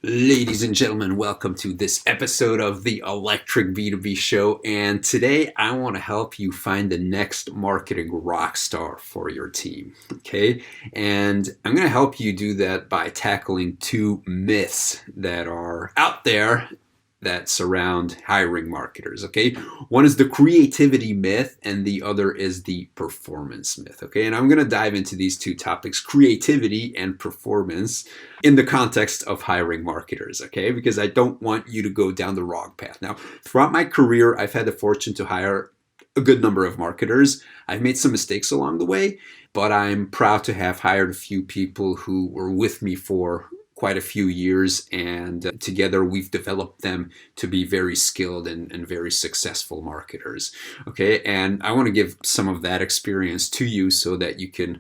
Ladies and gentlemen, welcome to this episode of the Electric B2B Show. And today I want to help you find the next marketing rock star for your team. Okay. And I'm going to help you do that by tackling two myths that are out there that surround hiring marketers. Okay. One is the creativity myth and the other is the performance myth. Okay. And I'm going to dive into these two topics, creativity and performance, in the context of hiring marketers. Okay. Because I don't want you to go down the wrong path. Now, throughout my career, I've had the fortune to hire a good number of marketers. I've made some mistakes along the way, but I'm proud to have hired a few people who were with me for quite a few years, and together we've developed them to be very skilled and very successful marketers. Okay, and I want to give some of that experience to you so that you can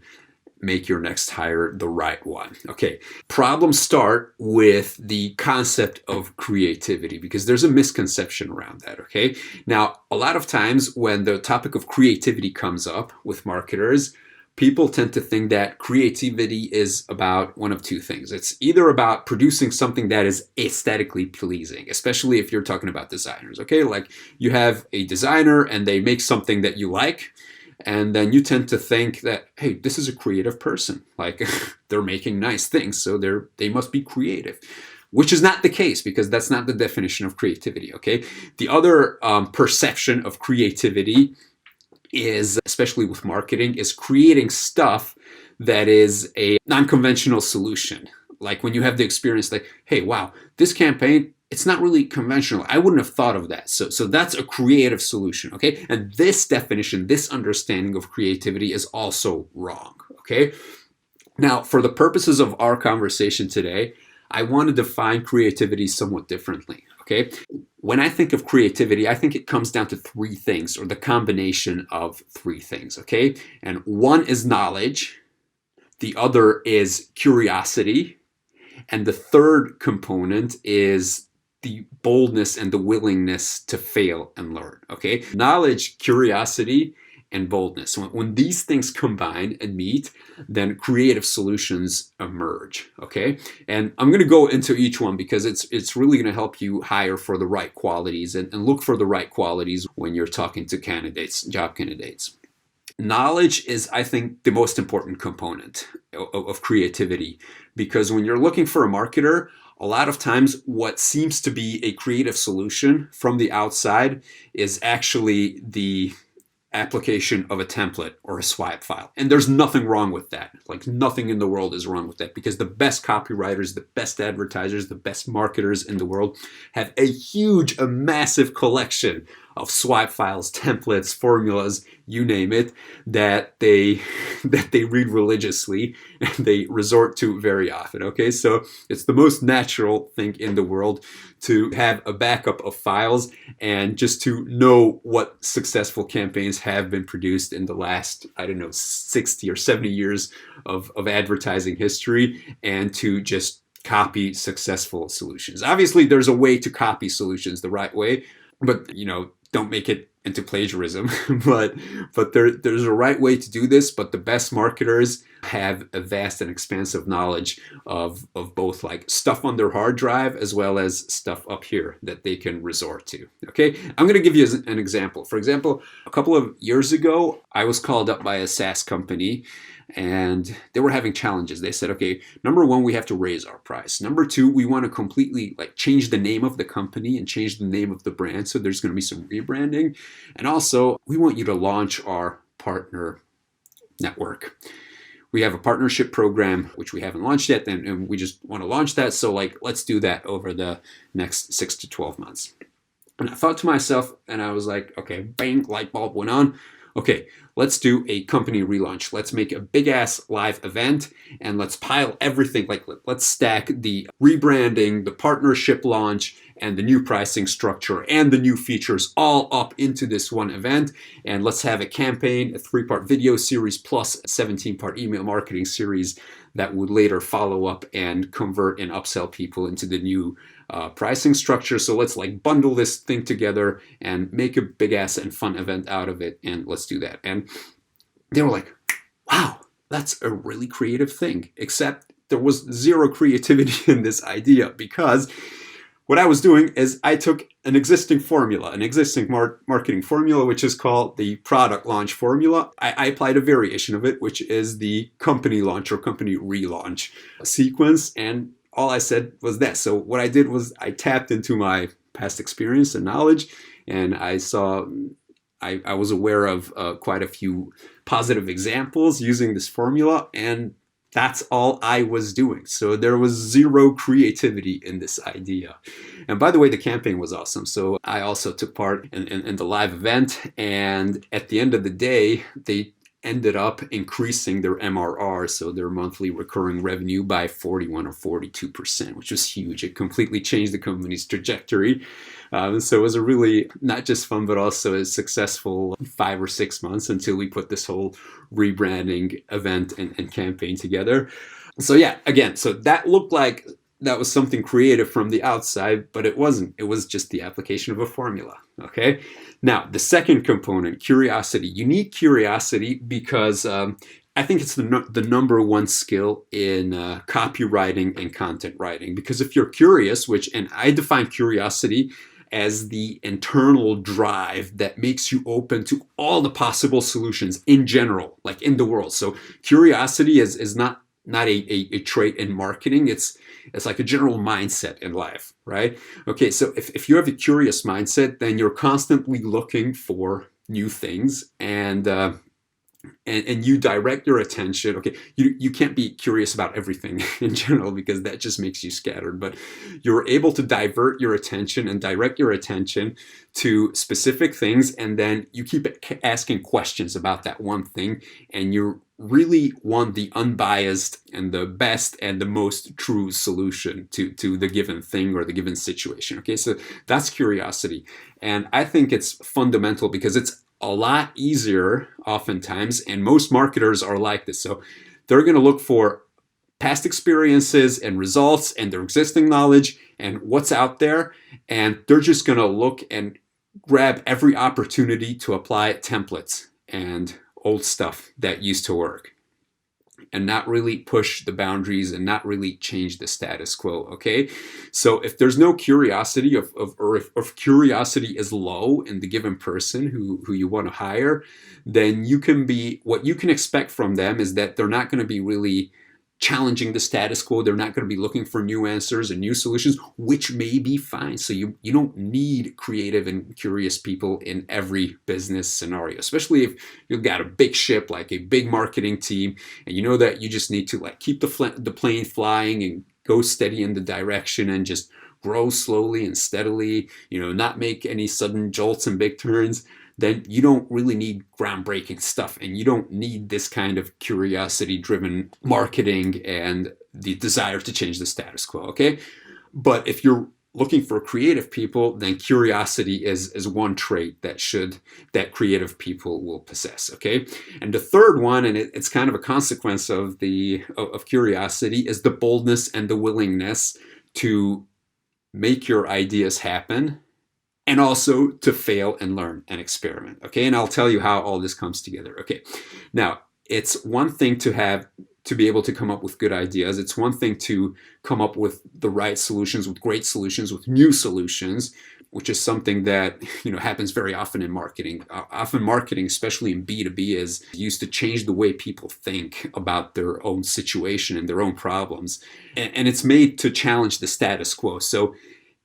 make your next hire the right one. Okay, problems start with the concept of creativity because there's a misconception around that. Okay, now a lot of times when the topic of creativity comes up with marketers, people tend to think that creativity is about one of two things. It's either about producing something that is aesthetically pleasing, especially if you're talking about designers, okay? Like you have a designer and they make something that you like, and then you tend to think that, hey, this is a creative person. Like they're making nice things, so they must be creative. Which is not the case because that's not the definition of creativity, okay? The other perception of creativity is, especially with marketing, is creating stuff that is a non-conventional solution. Like when you have the experience like, hey, wow, this campaign, it's not really conventional. I wouldn't have thought of that. So that's a creative solution, okay? And this definition, this understanding of creativity is also wrong, okay? Now, for the purposes of our conversation today, I want to define creativity somewhat differently, okay? When I think of creativity, I think it comes down to three things, or the combination of three things, okay? And one is knowledge, the other is curiosity, and the third component is the boldness and the willingness to fail and learn, okay? Knowledge, curiosity, and boldness. When these things combine and meet, then creative solutions emerge, okay? And I'm gonna go into each one because it's really gonna help you hire for the right qualities and look for the right qualities when you're talking to candidates, job candidates. Knowledge is, I think, the most important component of creativity because when you're looking for a marketer, a lot of times what seems to be a creative solution from the outside is actually the application of a template or a swipe file. And there's nothing wrong with that. Like nothing in the world is wrong with that because the best copywriters, the best advertisers, the best marketers in the world have a massive collection of swipe files, templates, formulas, you name it, that they read religiously and they resort to very often. Okay, so it's the most natural thing in the world to have a backup of files and just to know what successful campaigns have been produced in the last, 60 or 70 years of advertising history, and to just copy successful solutions. Obviously, there's a way to copy solutions the right way, but don't make it into plagiarism. but there's a right way to do this. But the best marketers have a vast and expansive knowledge of both like stuff on their hard drive as well as stuff up here that they can resort to. Okay, I'm going to give you an example. For example, a couple of years ago, I was called up by a SaaS company and they were having challenges. They said, okay, number one, we have to raise our price. Number two, we want to completely change the name of the company and change the name of the brand. So there's going to be some rebranding. And also, we want you to launch our partner network. We have a partnership program, which we haven't launched yet, and we just want to launch that. So let's do that over the next 6 to 12 months. And I thought to myself, and I was like, okay, bang, light bulb went on. Okay, let's do a company relaunch. Let's make a big ass live event and let's pile everything. Let's stack the rebranding, the partnership launch, and the new pricing structure and the new features all up into this one event. And let's have a campaign, a 3-part video series plus a 17-part email marketing series that would later follow up and convert and upsell people into the new pricing structure. So let's bundle this thing together and make a big ass and fun event out of it. And let's do that. And they were like, wow, that's a really creative thing. Except there was zero creativity in this idea, because what I was doing is I took an existing formula, an existing marketing formula, which is called the product launch formula. I applied a variation of it, which is the company launch or company relaunch sequence. And all I said was that. So what I did was I tapped into my past experience and knowledge, and I was aware of quite a few positive examples using this formula, and that's all I was doing. So there was zero creativity in this idea. And by the way, the campaign was awesome. So I also took part in the live event. And at the end of the day, they ended up increasing their MRR, so their monthly recurring revenue, by 41 or 42%, which was huge. It completely changed the company's trajectory. So it was a really not just fun, but also a successful 5 or 6 months until we put this whole rebranding event and campaign together. So yeah, again, so that looked like that was something creative from the outside, but it wasn't. It was just the application of a formula. Okay. Now, the second component, curiosity. You need curiosity because I think it's the number one skill in copywriting and content writing. Because if you're curious, and I define curiosity as the internal drive that makes you open to all the possible solutions in general, like in the world. So curiosity is not a trait in marketing. It's like a general mindset in life, right? Okay, so if you have a curious mindset, then you're constantly looking for new things, and you direct your attention. Okay, you can't be curious about everything in general, because that just makes you scattered, but you're able to divert your attention and direct your attention to specific things, and then you keep asking questions about that one thing, and you really want the unbiased and the best and the most true solution to the given thing or the given situation. Okay, so that's curiosity. And I think it's fundamental because it's a lot easier oftentimes, and most marketers are like this. So they're going to look for past experiences and results and their existing knowledge and what's out there, and they're just going to look and grab every opportunity to apply templates and old stuff that used to work, and not really push the boundaries and not really change the status quo. Okay, so if there's no curiosity or if curiosity is low in the given person who you want to hire, then what you can expect from them is that they're not going to be really challenging the status quo. They're not going to be looking for new answers and new solutions, which may be fine. So you don't need creative and curious people in every business scenario, especially if you've got a big ship, like a big marketing team, and you know that you just need to like keep the plane flying and go steady in the direction and just grow slowly and steadily, not make any sudden jolts and big turns. Then you don't really need groundbreaking stuff, and you don't need this kind of curiosity-driven marketing and the desire to change the status quo, okay? But if you're looking for creative people, then curiosity is one trait that creative people will possess, okay? And the third one, and it's kind of a consequence of curiosity, is the boldness and the willingness to make your ideas happen, and also to fail and learn and experiment, okay? And I'll tell you how all this comes together, okay? Now, it's one thing to be able to come up with good ideas. It's one thing to come up with the right solutions, with great solutions, with new solutions, which is something that happens very often in marketing. Often marketing, especially in B2B, is used to change the way people think about their own situation and their own problems. And it's made to challenge the status quo. So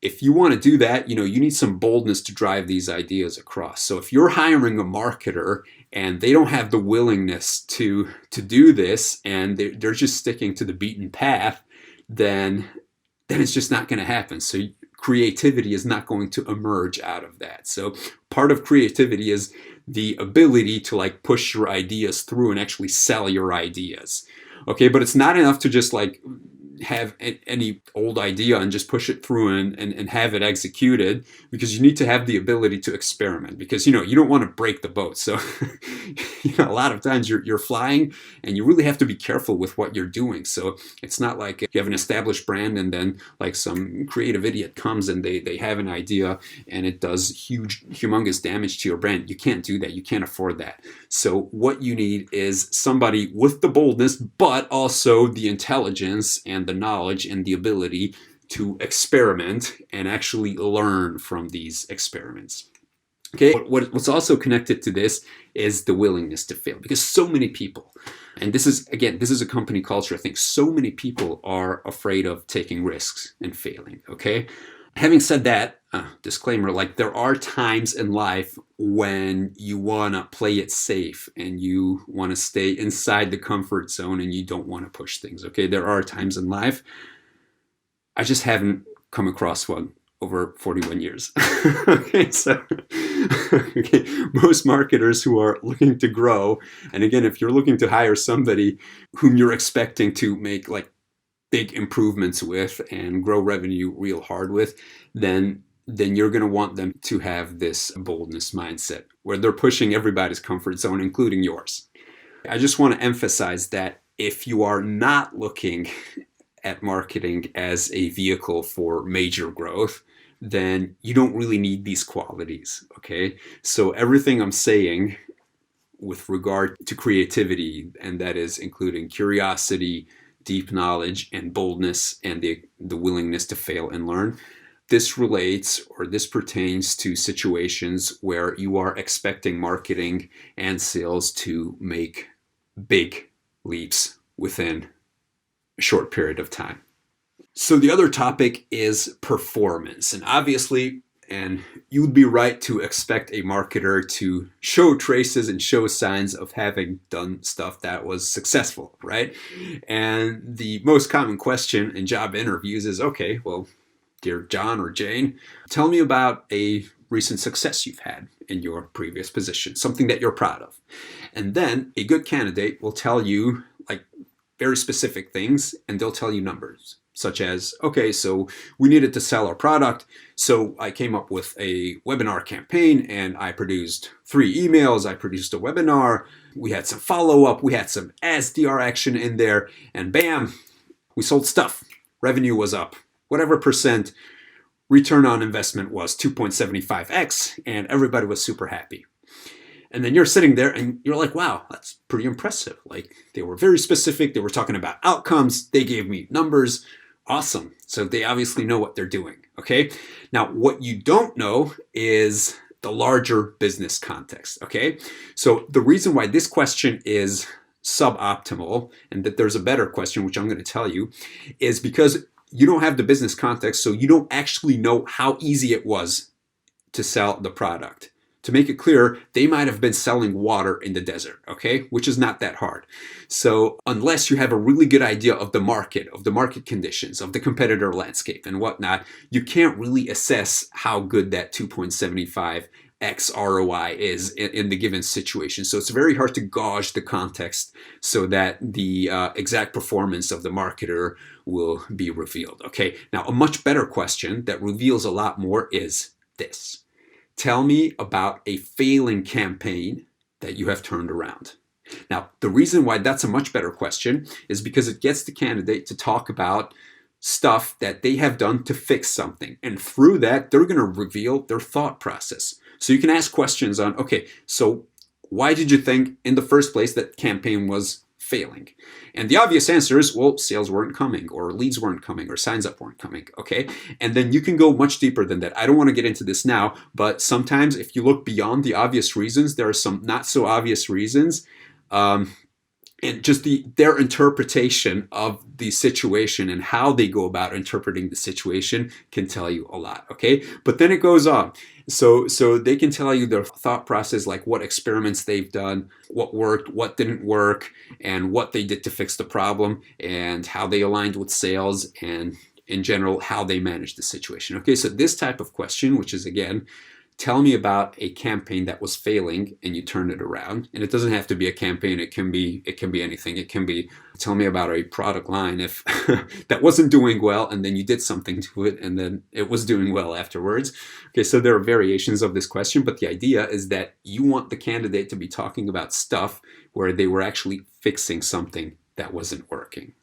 if you want to do that, you need some boldness to drive these ideas across. So if you're hiring a marketer and they don't have the willingness to do this, and they're just sticking to the beaten path, then it's just not going to happen. So creativity is not going to emerge out of that. So part of creativity is the ability to like push your ideas through and actually sell your ideas. Okay, but it's not enough to just like have any old idea and just push it through and have it executed, because you need to have the ability to experiment, because you don't want to break the boat. So a lot of times you're flying and you really have to be careful with what you're doing. So it's not like you have an established brand and then like some creative idiot comes and they have an idea and it does humongous damage to your brand. You can't do that. You can't afford that. So what you need is somebody with the boldness, but also the intelligence and the knowledge and the ability to experiment and actually learn from these experiments. Okay, what's also connected to this is the willingness to fail, because so many people, and this is a company culture, I think so many people are afraid of taking risks and failing, okay? Having said that, disclaimer, like there are times in life when you want to play it safe and you want to stay inside the comfort zone and you don't want to push things, okay? There are times in life. I just haven't come across one over 41 years. Okay, so most marketers who are looking to grow, and again, if you're looking to hire somebody whom you're expecting to make like big improvements with and grow revenue real hard with, then you're going to want them to have this boldness mindset where they're pushing everybody's comfort zone, including yours. I just want to emphasize that if you are not looking at marketing as a vehicle for major growth, then you don't really need these qualities, okay? So everything I'm saying with regard to creativity, and that is including curiosity, deep knowledge, and boldness, and the willingness to fail and learn, this relates or this pertains to situations where you are expecting marketing and sales to make big leaps within a short period of time. So the other topic is performance. And obviously, and you would be right to expect a marketer to show traces and show signs of having done stuff that was successful, right? And the most common question in job interviews is, okay, well, dear John or Jane, tell me about a recent success you've had in your previous position, something that you're proud of. And then a good candidate will tell you like very specific things, and they'll tell you numbers. Such as, okay, so we needed to sell our product, so I came up with a webinar campaign and I produced 3 emails, I produced a webinar, we had some follow-up, we had some SDR action in there, and bam, we sold stuff. Revenue was up, whatever percent, return on investment was 2.75x, and everybody was super happy. And then you're sitting there and you're like, wow, that's pretty impressive. Like they were very specific, they were talking about outcomes, they gave me numbers. Awesome. So they obviously know what they're doing, okay? Now, what you don't know is the larger business context, okay? So the reason why this question is suboptimal and that there's a better question, which I'm going to tell you, is because you don't have the business context, so you don't actually know how easy it was to sell the product. To make it clear, they might have been selling water in the desert, okay? Which is not that hard. So unless you have a really good idea of the market conditions, of the competitor landscape and whatnot, you can't really assess how good that 2.75x ROI is in the given situation. So it's very hard to gauge the context so that the exact performance of the marketer will be revealed, okay? Now, a much better question that reveals a lot more is this. Tell me about a failing campaign that you have turned around. Now, the reason why that's a much better question is because it gets the candidate to talk about stuff that they have done to fix something. And through that, they're going to reveal their thought process. So you can ask questions on, okay, so why did you think in the first place that campaign was failing? And the obvious answer is, well, sales weren't coming, or leads weren't coming, or signs up weren't coming, okay? And then you can go much deeper than that. I don't want to get into this now, but sometimes if you look beyond the obvious reasons, there are some not so obvious reasons. And just their interpretation of the situation and how they go about interpreting the situation can tell you a lot, okay? But then it goes on. So they can tell you their thought process, like what experiments they've done, what worked, what didn't work, and what they did to fix the problem, and how they aligned with sales, and in general, how they managed the situation. Okay, so this type of question, which is again, tell me about a campaign that was failing and you turned it around. And it doesn't have to be a campaign. It can be anything. It can be tell me about a product line if that wasn't doing well and then you did something to it and then it was doing well afterwards. Okay, so there are variations of this question, but the idea is that you want the candidate to be talking about stuff where they were actually fixing something that wasn't working.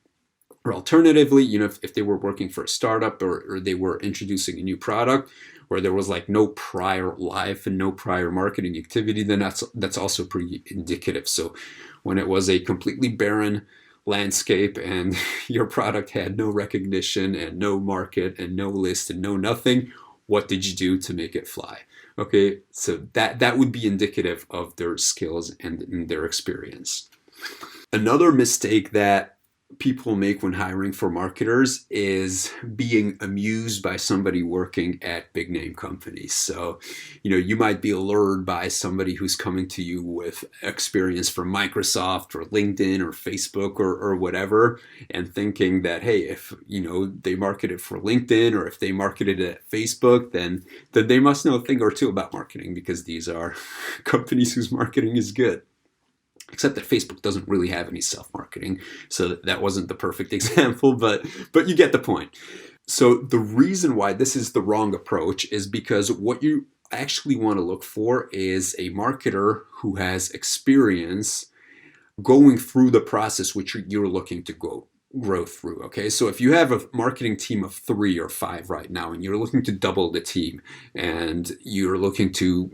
Or alternatively, if they were working for a startup or they were introducing a new product where there was like no prior life and no prior marketing activity, then that's also pretty indicative. So when it was a completely barren landscape and your product had no recognition and no market and no list and no nothing, what did you do to make it fly? Okay, so that would be indicative of their skills and their experience. Another mistake that people make when hiring for marketers is being amused by somebody working at big name companies. So, you might be allured by somebody who's coming to you with experience from Microsoft or LinkedIn or Facebook or whatever, and thinking that, hey, if, they marketed for LinkedIn or if they marketed at Facebook, then they must know a thing or two about marketing because these are companies whose marketing is good. Except that Facebook doesn't really have any self-marketing, so that wasn't the perfect example, but you get the point. So the reason why this is the wrong approach is because what you actually want to look for is a marketer who has experience going through the process which you're looking to grow through. Okay, so if you have a marketing team of 3 or 5 right now and you're looking to double the team and you're looking to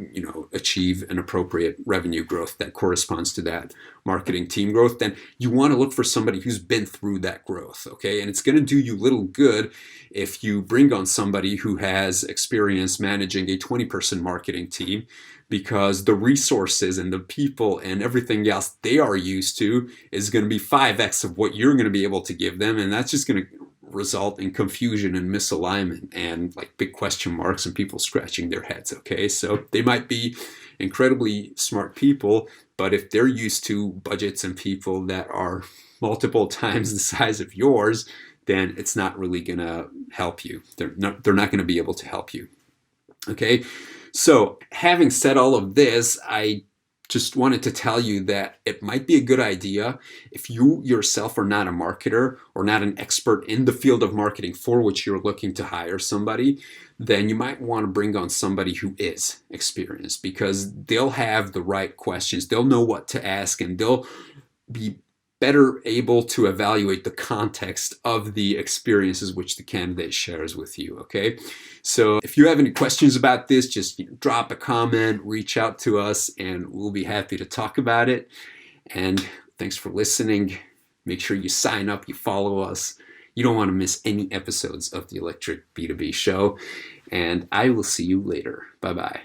achieve an appropriate revenue growth that corresponds to that marketing team growth, then you want to look for somebody who's been through that growth. Okay, and it's going to do you little good if you bring on somebody who has experience managing a 20-person marketing team, because the resources and the people and everything else they are used to is going to be 5x of what you're going to be able to give them. And that's just going to result in confusion and misalignment and like big question marks and people scratching their heads. Okay, so they might be incredibly smart people, but if they're used to budgets and people that are multiple times the size of yours, then it's not really going to help you. They're not going to be able to help you. Okay. So having said all of this, I just wanted to tell you that it might be a good idea if you yourself are not a marketer or not an expert in the field of marketing for which you're looking to hire somebody, then you might want to bring on somebody who is experienced because they'll have the right questions. They'll know what to ask and they'll be better able to evaluate the context of the experiences which the candidate shares with you, okay? So if you have any questions about this, just drop a comment, reach out to us, and we'll be happy to talk about it. And thanks for listening. Make sure you sign up, you follow us. You don't want to miss any episodes of the Electric B2B Show. And I will see you later. Bye-bye.